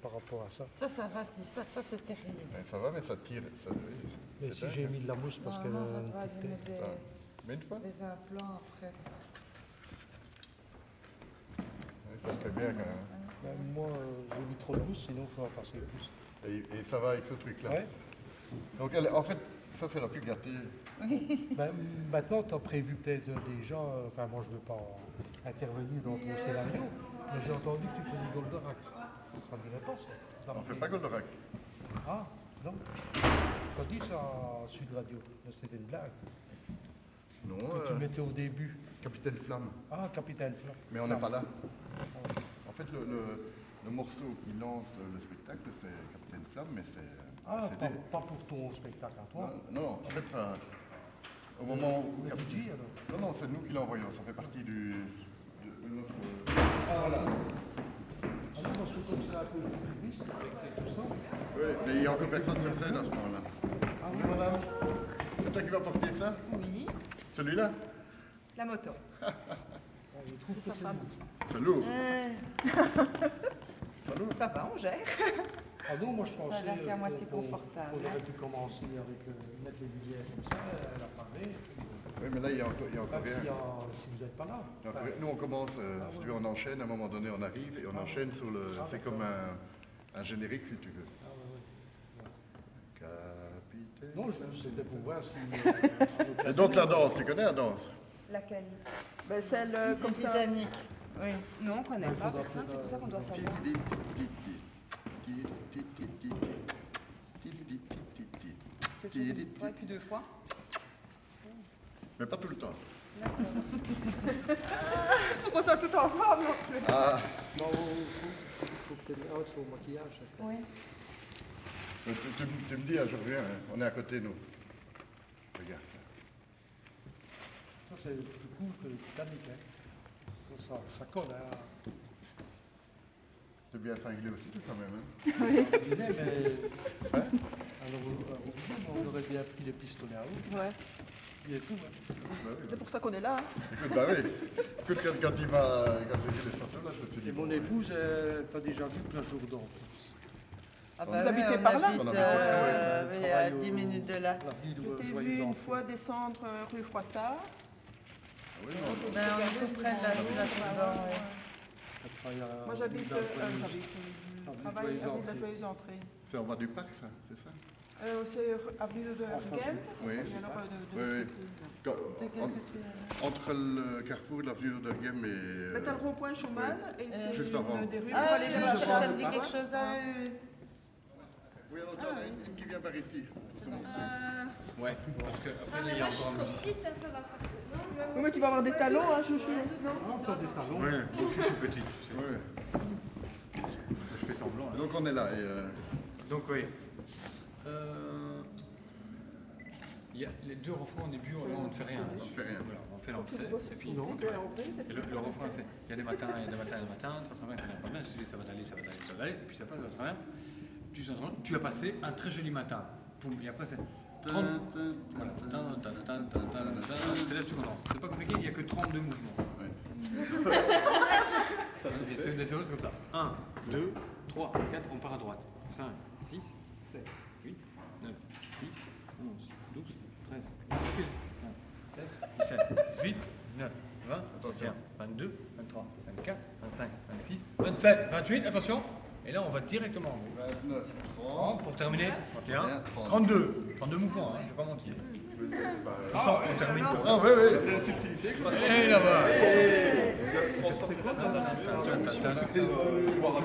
par rapport à ça. Ça va, ça c'est terrible. Ouais, ça va, mais ça tire. Ça, Mais si j'ai mis de la mousse parce qu'elle a on une va petite lui mettre tête. Mais une fois. des implants après. Ouais, ça serait bien quand même. Moi, j'ai mis trop de mousse, sinon ça va passer plus. Et ça va avec ce truc-là. Ouais. Donc, en fait, ça c'est la plus gâtée. Ben, maintenant, tu as prévu peut-être déjà, enfin moi je ne veux pas intervenir dans ton scénario, mais j'ai entendu que tu faisais Goldorak. Ça ne dirait pas ça. On ne fait pas Goldorak. Ah, non. Tu as dit ça à Sud Radio, mais c'était une blague. Non, Que tu mettais au début. Capitaine Flamme. Ah, Capitaine Flamme. Mais on n'est pas là. En fait, le morceau qui lance le spectacle, c'est Capitaine Flamme, mais c'est... Ah, c'est pas pour ton spectacle à toi. Non, en fait, ça... Au moment où... Le DJ alors. Non, c'est nous qui l'envoyons. Ça fait partie de notre... Ah, voilà. Ah non, parce que comme c'est un peu futuriste, avec tout ça. Oui, mais il n'y a encore personne sur scène à ce moment-là. Ah Oui, madame. C'est toi qui vas porter ça? Oui, Celui-là? la moto. Je trouve que sa femme. C'est lourd. C'est pas lourd. Ça va, on gère. Ah non, moi je pensais a l'air qu'à moitié qu'on confortable, aurait pu commencer avec mettre les lumières comme ça, elle apparaît. Oui, mais là, il y a encore Même rien. si vous n'êtes pas là. Il y a encore rien. Nous, on commence, si tu veux, on enchaîne. À un moment donné, on arrive et on enchaîne sur le... C'est comme un générique, si tu veux. Ah, ouais, Capitaine... ouais. Non, c'était pour voir si... Et donc, la danse, tu connais la danse? Laquelle ben, celle comme ça. Titanic. Oui. Non, on ne connaît Il pas. faudra Personne, c'est pour ça qu'on doit Ti- savoir. ti- ti- ti- ti- ti- ti- ti- ti- ti- ti- ti- C'est ti- toujours ti- une fois et puis deux fois. Mais pas tout le temps. On sort tout ensemble non plus. Ah, Non, il faut que tu aies au maquillage. Oui. tu me dis, je reviens, hein. On est à côté, nous. Regarde ça. Ça, c'est plus court que le Titanic. Hein. Ça colle. Hein. C'est bien cinglé aussi, quand même. Hein. Mais, alors, on aurait bien pris les pistolets à eau. Ouais. Il est tout. Hein. Bah oui, C'est pour ça qu'on est là. Hein. Écoute, bah oui. Écoute, quand j'ai vu les photos, là, je me suis dit... Et mon bon, épouse, t'as déjà vu plein jour d'or. Ah Vous oui, habitez on par là? habite, On habite par là, oui, à 10 minutes de là. La ville Je de t'ai vu Joyeux une Enfants. fois descendre rue Froissart. oui, non, Ben, on est tout près de la rue là-dedans, oui. Elle travaille à Moi j'habite la ville d'Antoine. travaille Joyeuse avenue de la Entrée. Joyeuse Entrée. c'est en bas du parc, ça, c'est ça? C'est avenue de Ergem. Oui. Et alors, Oui, oui. Quand- entre le carrefour de l'avenue d'Oderghem et... T'as le rond-point Schumann et c'est Juste avant. une des rues. Ah pour oui, aller je vers vois, le ça chemin me de dit Bois. quelque chose. Ah, oui. Oui, alors, il y en a une qui vient par ici. C'est mon son. Ouais, parce que après, Ah, il mais y a moi je suis encore un trop musicien. petite, ça va pas. Non, Oui, mais tu vas avoir des talons, hein, chouchou. Ah, t'as des talons. Ouais, moi aussi je suis petite, tu sais. Oui. Je fais semblant. Et donc, on est là. Et, Donc oui. Il y a les deux refrains au début, on ne fait rien. on ne fait rien. Voilà, on fait l'entrée, et puis Non. et le refrain c'est il y a des matins, il y a des matins, il y a des matins, ça va très bien, pas bien, je dis ça va aller, ça va aller, ça va aller, et puis ça passe, ça va très bien. Tu as passé un très joli matin. Poum, et après c'est 30. Voilà. C'est là que tu commences. C'est pas compliqué, il n'y a que 32 mouvements. Ouais. C'est comme ça. 1, 2, 3, 4, on part à droite. 5, 6, 7, 8, 9, 10, 11, 12, 13, 14, 16, 17, 18, 19, 20, 21, 22, 23, 24, 25, 26, 27, 28, attention. Et là, on va directement en haut. 29, 30 pour terminer. 31, 30. 32. 32 mouvements, hein, je vais pas mentir. Comme ça, on termine. Ah, oui, oui. Et là-bas. À partir de 28,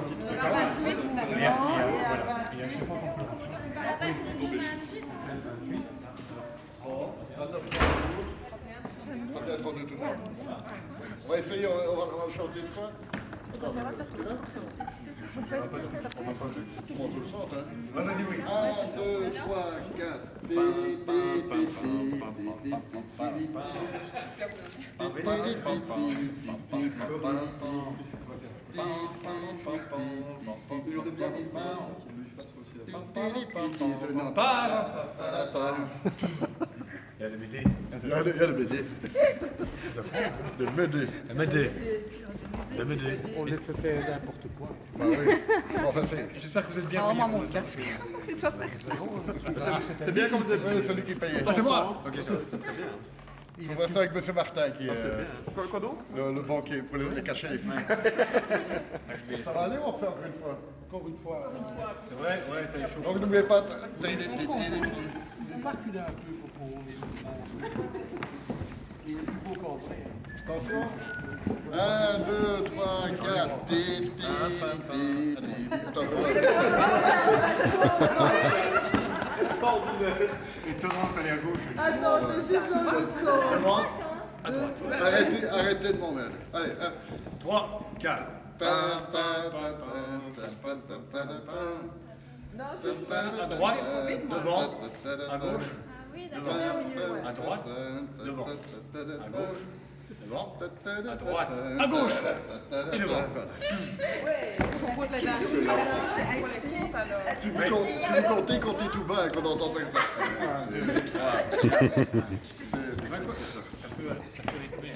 31, 32, tout le monde. On va essayer, on va le changer une fois. Attends, on se le chante, hein. 1, 2, 3, 4. Il y a le BD. Il y a le BD. De m'aider. MD. On les fait faire n'importe quoi. Bah oui. Enfin, J'espère que vous êtes bien. Oh, moi, mon casque. C'est bien comme vous êtes. ouais, celui qui payait. Ah, c'est moi. Ok, ça, c'est très bien. Il faut voir ça avec M. Martin, qui est Quoi donc? le banquier, pour les cacher les filles. Ça va aller ou on refait encore une fois? Encore une fois. C'est vrai, ouais, ça est chaud. Donc n'oubliez pas... On va reculer un peu pour qu'on ait il est plus beau qu'entrée. Attention. 1, 2, 3, 4. Attention. Étonnant, ça allait à gauche. Attends, t'es juste dans l'autre sens. Arrêtez de m'emmerder. Allez, 3, 4. Non, c'est pas. À droite, devant, à gauche, Ah oui, devant, d'accord. à droite, devant, à gauche, devant, à droite, à gauche et devant. Si vous comptez, comptez tout bas, qu'on entend pas que ça. Ça peut rythmer.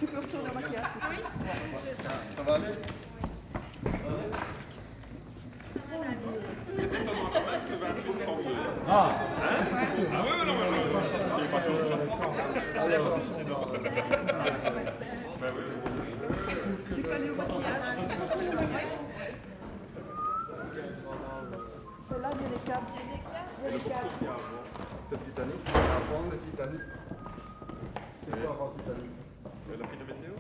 Tu peux retourner au maquillage. Ça va aller? Tu peux aller au maquillage. Là, il y a des câbles. Il y a des câbles. C'est Titanic. Avant le Titanic. C'est quoi avant Titanic? La fille de météo?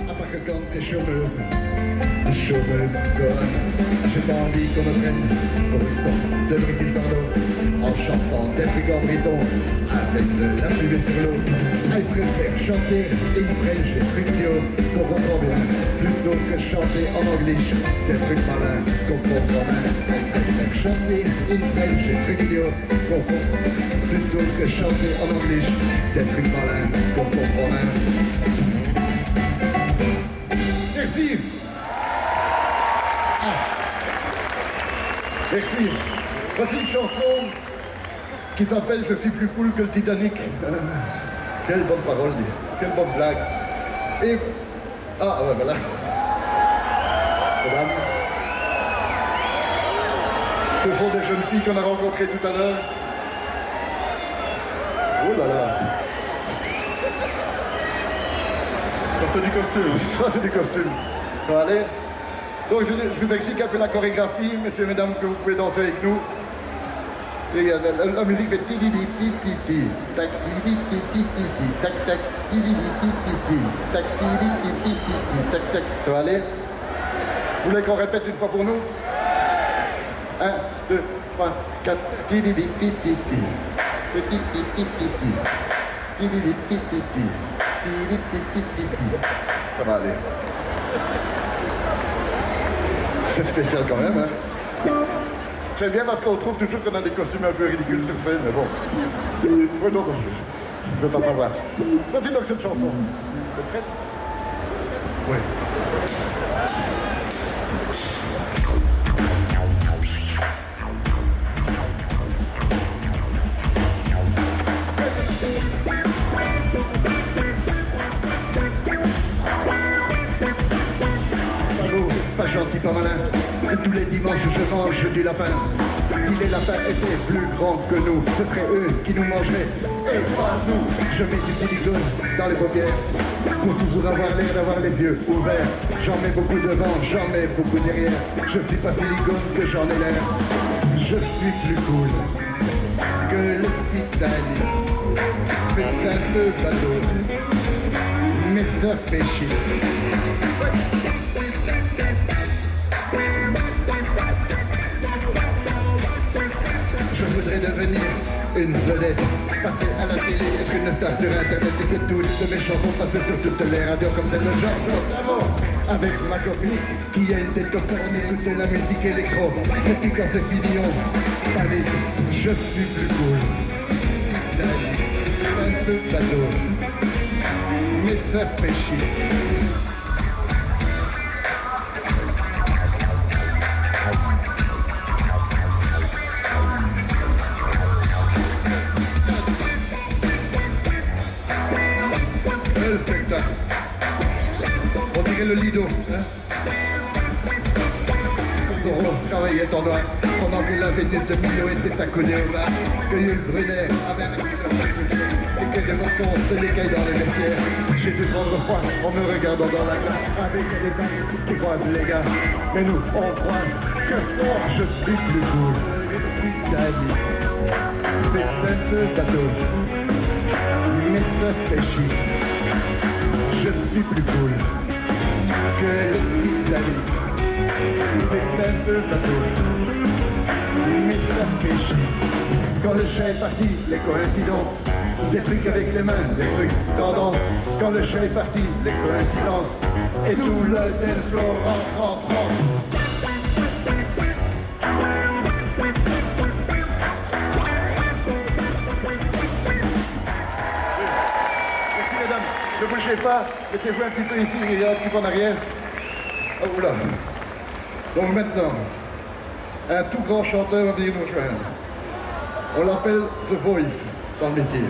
À part que quand t'es chômeuse conne, j'ai pas envie qu'on me prenne pour une sorte de Brigitte Bardot en chantant des trucs en breton avec de la fumée sur l'eau. Elle préfère chanter une French, des trucs bio qu'on comprend bien plutôt que chanter en anglais des trucs malins qu'on comprend bien. Elle préfère chanter une French, des trucs bio qu'on comprend plutôt que chanter en anglais des trucs malins qu'on comprend bien. Merci. Merci. Voici une chanson qui s'appelle « Je suis plus cool que le Titanic ». Quelle bonne parole, quelle bonne blague. Et... Ah, ouais, voilà. Mesdames. Ce sont des jeunes filles qu'on a rencontrées tout à l'heure. Oh là là. Ça, c'est du costume. Ça, c'est du costume. Ça va aller? Donc, je vous explique un peu la chorégraphie, messieurs et mesdames, que vous pouvez danser avec nous. Et la musique fait ti-di-di-ti-ti-ti, tac ti-di-di-ti-ti-ti, tac tac, ti-di-di-ti-ti-ti, tac ti-di-di-ti-ti-ti, tac tac. Ça va aller? Vous voulez qu'on répète une fois pour nous? 1, 2, 3, 4, ti-di-di-ti-ti-ti, ti-di-di-ti-ti-ti, ti-di-di-ti-ti-ti, ti-di-di-ti-ti-ti. Ça va aller. C'est spécial quand même, hein? Très bien parce qu'on trouve toujours qu'on a des costumes un peu ridicules sur scène, mais bon. Oh non, je ne veux pas savoir. Voici donc cette chanson. Vous êtes prête? Oui. Pas gentil, pas malin. Tous les dimanches je mange du lapin. Si les lapins étaient plus grands que nous, ce serait eux qui nous mangeraient et pas nous. Je mets du silicone dans les paupières pour toujours avoir l'air d'avoir les yeux ouverts. J'en mets beaucoup devant, j'en mets beaucoup derrière. Je suis pas silicone que j'en ai l'air. Je suis plus cool que le Titanic. C'est un peu bateau, mais ça fait chier. Je voudrais devenir une vedette, passer à la télé, être une star sur internet et que toutes mes chansons passent sur toutes les radios comme celle de Georges Aznavour. Avec ma copine qui a une tête comme ça, on écoute la musique électro. Et puis quand c'est fini, on panique. Je suis plus cool. C'est un peu bateau, mais ça fait chier. dirait le Lido. Hein? Zorro travaillait en noir pendant que la Vénus de Milo était accoudée au bar. Que Yul Brunet avait avec lui leurs cheveux jaunes et que des Watson se l'écaillent dans les vestiaires. J'ai dû prendre froid en me regardant dans la glace avec des imbéciles qui croisent les gars. Mais nous, on croise. Qu'est-ce qu'on? Je suis plus cool. Titanic, c'est un peu bateau, mais ça fait chier. Je suis plus cool que le Titanic. C'est un peu bateau, mais ça fait chier. Quand le chat est parti, les coïncidences. Des trucs avec les mains, des trucs tendance. Quand le chat est parti, les coïncidences. Et tout le dance floor rentre en transe. Merci mesdames, ne bougez pas, mettez-vous un petit peu ici, il y a un petit peu en arrière. Oh oula. Donc maintenant, un tout grand chanteur va venir nous rejoindre. On l'appelle The Voice dans le métier.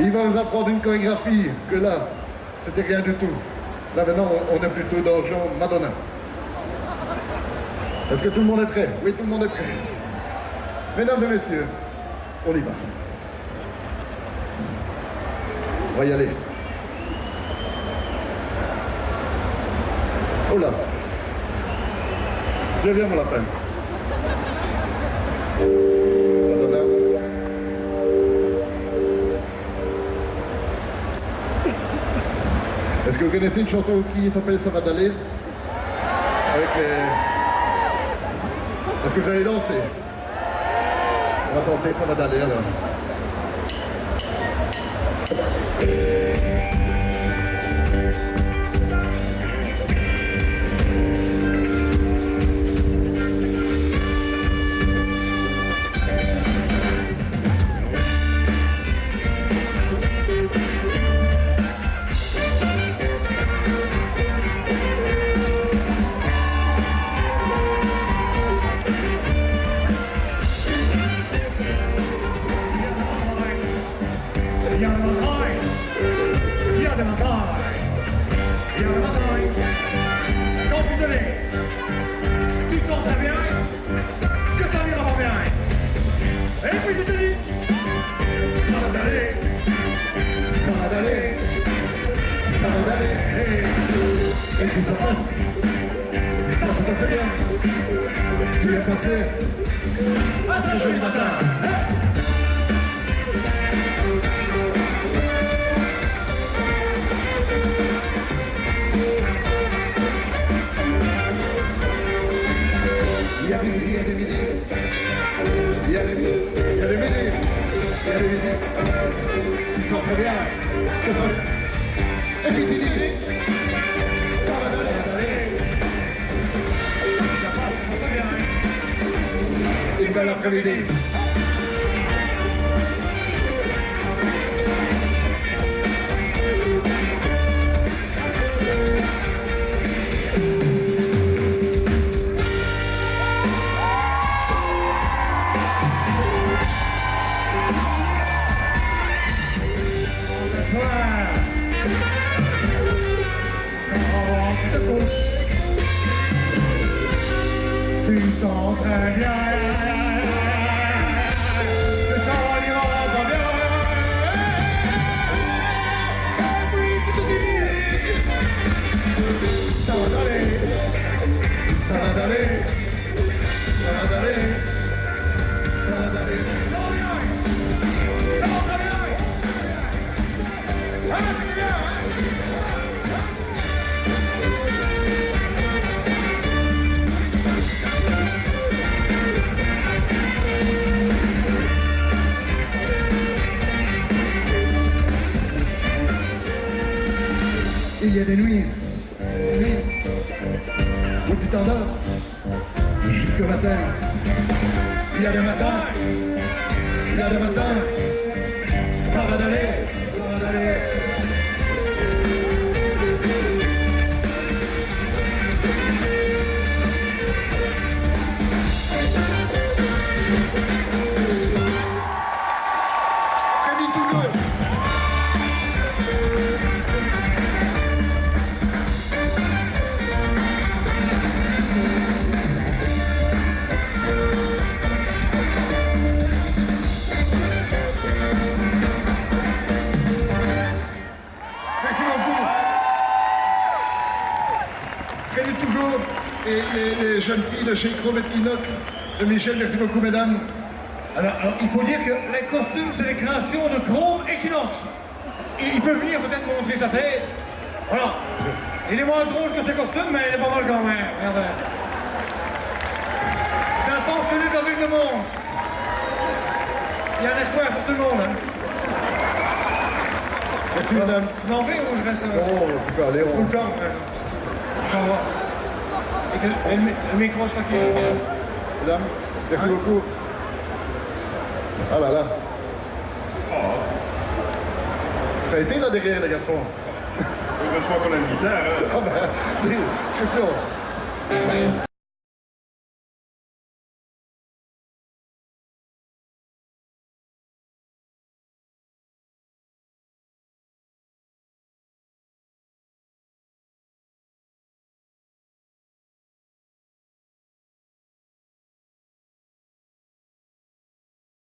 Il va vous apprendre une chorégraphie que là, c'était rien du tout. Là maintenant, on est plutôt dans le genre Madonna. Est-ce que tout le monde est prêt? Oui, tout le monde est prêt. Mesdames et messieurs, on y va. On va y aller. Oh là. Viens, mon lapin. Madonna. Est-ce que vous connaissez une chanson qui s'appelle Ça va d'aller? Avec les... Est-ce que vous allez danser? On va tenter Ça va d'aller alors. Tu sens très bien que ça n'ira pas bien. Et puis tu te dis, ça va d'aller, ça va d'aller, ça va d'aller. Et puis ça passe, et ça se passe bien. Tu es passé un très joli matin. Il y a des milliers, il y a des milliers. Il y a des milliers, il y a des milliers. Il y a des milliers. Tu sens très bien que ça... Et puis tu dis, ça va d'aller, d'aller. Ça passe, ça passe bien. Une belle après-midi. Tu sens très bien que ça n'ira pas bien. Et puis tu te dis, ça va d'aller, ça va d'aller, ça va d'aller, ça va d'aller. Ça va bien, ça va très bien. Ah, c'est bien, hein? Il y a des nuits où tu t'endors jusqu'au matin. Il y a des matins, il y a des matins, ça va d'aller, ça va d'aller. Rémi Toulouse. les jeunes filles de chez Chrome et Inox, de Michel, merci beaucoup mesdames. Alors, il faut dire que les costumes, c'est les créations de Chrome Equinox. Il peut venir peut-être montrer sa tête. Voilà. Il est moins drôle que ses costumes, mais il est pas mal quand même. Regardez. C'est un pensionné de la ville de Mons. Il y a un espoir pour tout le monde. Hein. Merci madame. Tu m'en vais ou je reste Oh, tu peux aller, tout le temps? J'en vois. Et le micro sera qui? Mesdames, merci beaucoup. Ah là là. Ça a été là derrière les garçons. Heureusement qu'on a une guitare. Ah ben, question.